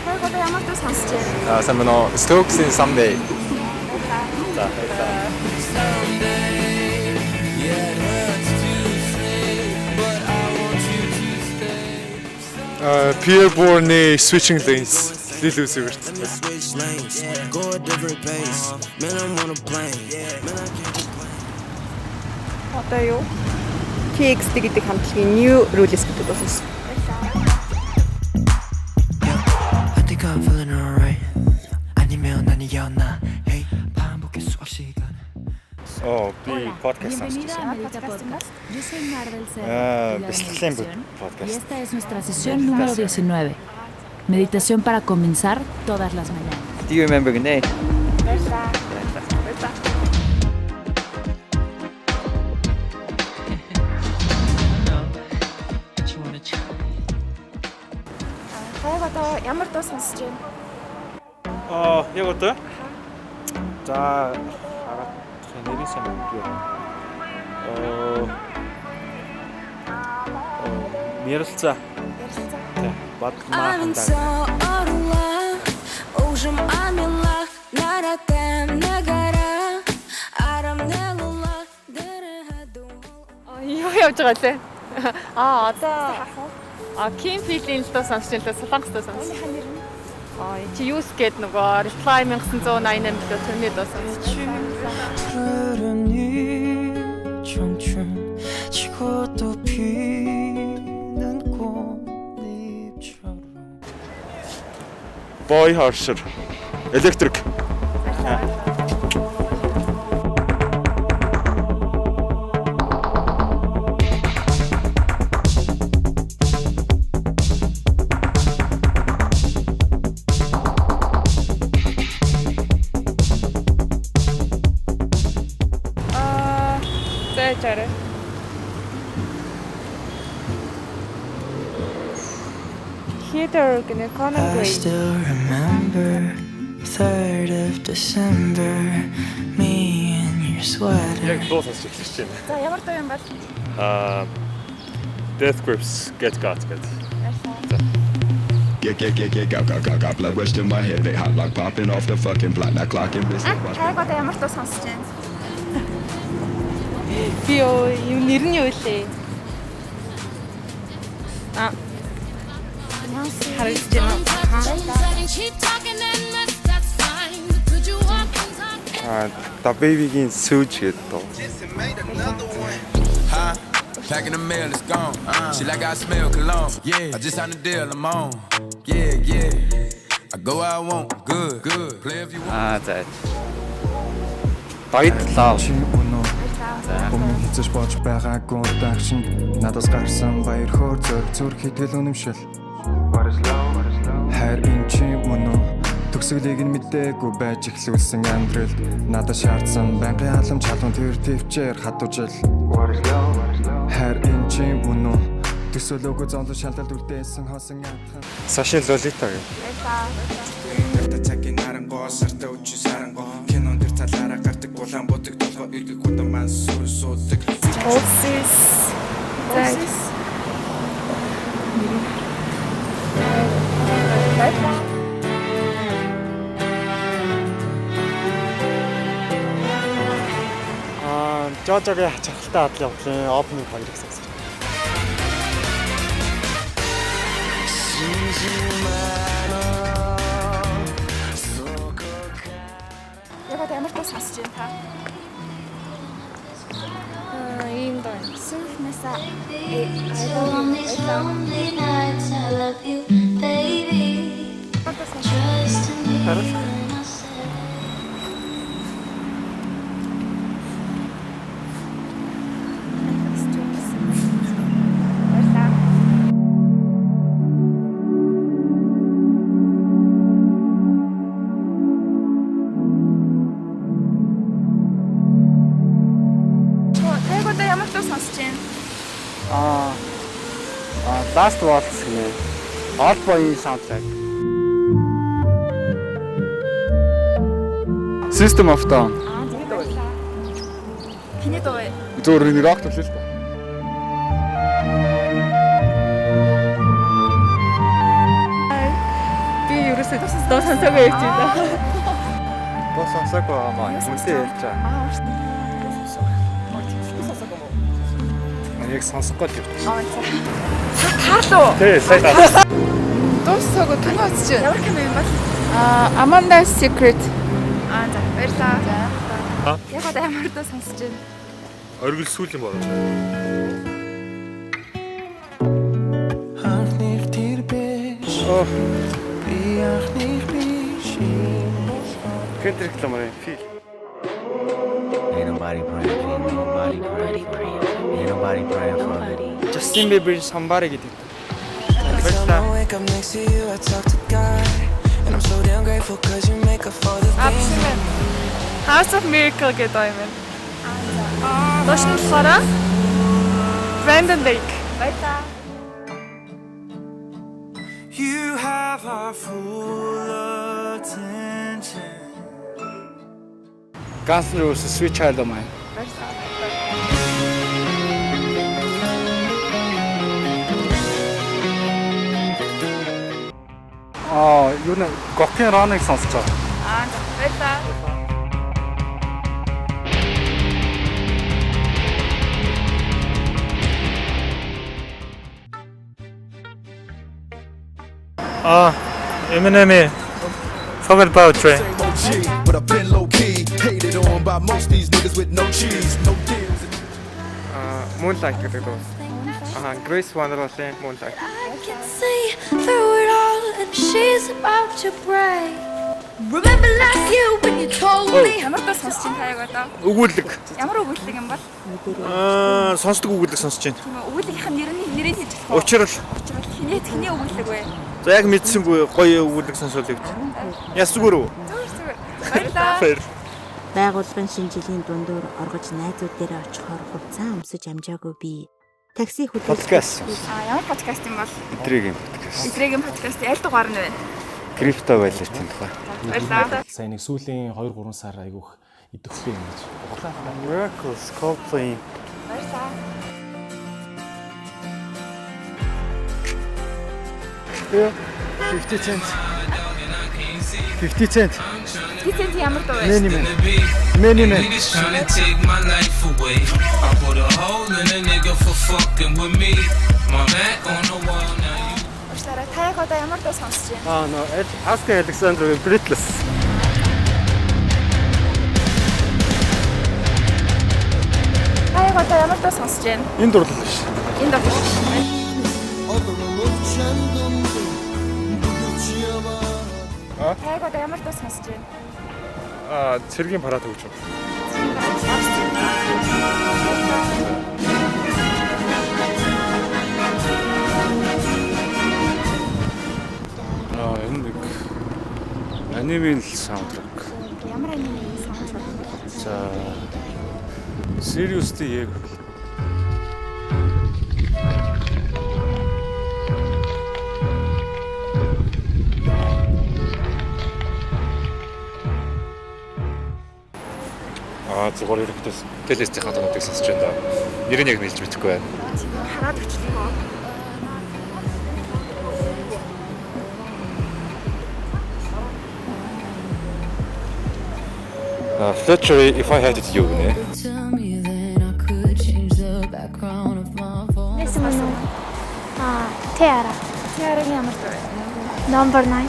хайгуудаа ямар дуу сонсч байна? Сайн байна уу? Stokes-ийн Someday. За Pierre Bourne Switching Lanes Lil Uzi Vert. Одоо юу? TXT гэдэг хамтлагийн New Rules гэдэг дуу сонсон. I think I'm feeling alright. 아니면 아니었나? Hey, 반복의 수업 시간. би подкаст сонсож байна. Yo soy Marvel Serra, Бэлтгэлийн podcast. y esta es nuestra sesión número 19. Meditación para comenzar todas las mañanas. Do you remember gэнэ? Хайгуудаа ямар дуу сонсч байна? Яг одоо. За хараад нэрийн сайн юу. Ярилцаа. I'm so орла ужим амилах наратем нагара арамнелла дэрхаду. Юу явж байгаа лээ? Одоо Kim Phil-ийн дуу сонсч байна. Солонгос дуу сонсч. Чи юус гээд нөгөө Reply 1988 дуу төрний дуу сонсч. 청춘 지고 또 피는 꽃잎처럼 Boy Harsher. Electric. Зайчаарай. Heather гэнэ Conan I Gray. still remember 3rd of December me in your sweater Яг дуу сонсож эхэлж байна. За ямар дуу юм бол? Death Grips Get Got гэдэг. Got blood rushed in my head. They hot like popping off the fucking block. Now clocking bitch. Хайгуудаа ямар дуу сонсч байна? Би юу нэр нь юу лээ? Харагдаж байна. The Baby-гийн Suge гэдэг дуу. Packing the mail, it's gone. She like I smell cologne. Yeah, I just signed a deal, I'm on. Yeah. I go where I want, good. Play if you want. За. Баярлалаа. Өмнө хязгаарч болж байгаагүй дагшин надаас гарсан баяр хөөр зүрх хитгэл үнэмшил. Хайр энэ чи мөн үү төгсгөлийг нь мэдээгүй байж эхлүүлсэн амьдралд надаас шаардсан байнгын халамж халуун тэр төвчээр хатуужил. Хайр энэ чи мөн үү төсөөлөөгүй зонлон шалгалт үлдээсэн хосон ятхан. Сашин Лолита гэх. Цагийн харангуй сартай үчи сарангуй кинон дээр цалаараа гардаг булан бодог толгой иргэх удан маань суудаг. Oasis. Жожогийн чархалтай хадлын явдлын opening хоёрыг сонсож байна. Яг ямар дуу сонсч байна та? Ийм дуу. Сүнхнээсээ ямар дуу сонсч байна? Last Waltz гэнэ. Old Boy-ийн soundtrack. System of Down. Тэгээд байлаа. Хиний дуу вэ? Зөвөр нэг рок төлөө л та. сонсоогүй явж байна. Бос сонсоогүй маа. Үнтэй ярьж байгаа. Яг сонсохгүй л явж. Таалуу. Тий, сайн таа. Дуусаагүй кино үзэж байна. Ямар кино юм бол? Amanda's Secret. За, баярлалаа. Яг одоо ямар дуу сонсож байна? Оргил сүүл юм байна. Kendrick Lamar feel. Ain't nobody praying for you, nobody praying for you. Ain't nobody praying for you. Justin Bieber Somebody гэдэг. Every time I wake up next to you, I talk to God. And I'm so damn grateful cause you make up for the things. House of Miracle гэдэг юм байна. Доош нь болохоор Brandon Lake. Баярлалаа. You have our full attention. Guns N' Roses Sweet Child of Mine. Юу нэ Gokin Run-ыг сонсож байгаа. Баярлалаа. Eminem Forget About Dre. But I've been low key, hated on by most these niggas with no cheese, no deals. Moonlight гэдэг дуу. Grace Wonderland Moonlight. I can see through it all and she's about to break. Remember last year when you told me. Ямар дуу сонсож байна та яг одоо? Өгүүлэг. Ямар өгүүлэг юм бол? Сонсдог өгүүлэг сонсож байна. Тийм үү, өгүүлгийнх нь нэрийг хэлж болох уу? Учрал. Хиний өгүүлэг вэ? За яг мэдсэнгүй гоё өгүүлэг сонсоод явж. Яс зүгээр үү? Зүгээр. Баярлалаа. Байгууллагын шинэ жилийн дундуур оргож найзуудаараа очихоор хувцас өмсөж амжаагүй би такси Подкаст. Ямар подкаст юм бол? Идрэгийн подкаст. Идрэгийн подкаст аль дугаар нь вэ? Крипто байлертын тухай. Баярлалаа. Сайн нэг сүүлийн 2-3 сар айгүйх идэвхтэй юм гэж. Miracles Coldplay. Баярлалаа. 50 cent. 50 cent. 50 cent ямар дуу вэ? Many men. Trying to take my life away. I put a hole in a nigga for fucking with me. My back on the wall now. Уучлаарай. Та яг одоо ямар дуу сонсож байна? Ask Alexander Breathless. Та яг одоо ямар дуу сонсож байна? Энэ дурлал биш. Энэ дуу биш. Та яг одоо ямар дуу сонсож байна? Цэргийн парад хөгжим. Энэ нэг анимын саундтрак. Ямар анимын саундтрак? За Seriously яг зүгээр ирэхдээ плейлистийн хатануудыг сонсож байна да. Нэрийг яг хэлж мэдэхгүй байна. Хараад өчлөө. Fletchery If I Had It You гэнэ. Tiara. Tiara-гийн ямар дуу вэ? Number 9.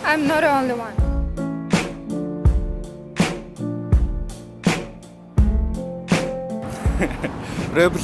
I'm not the only one. Rebel.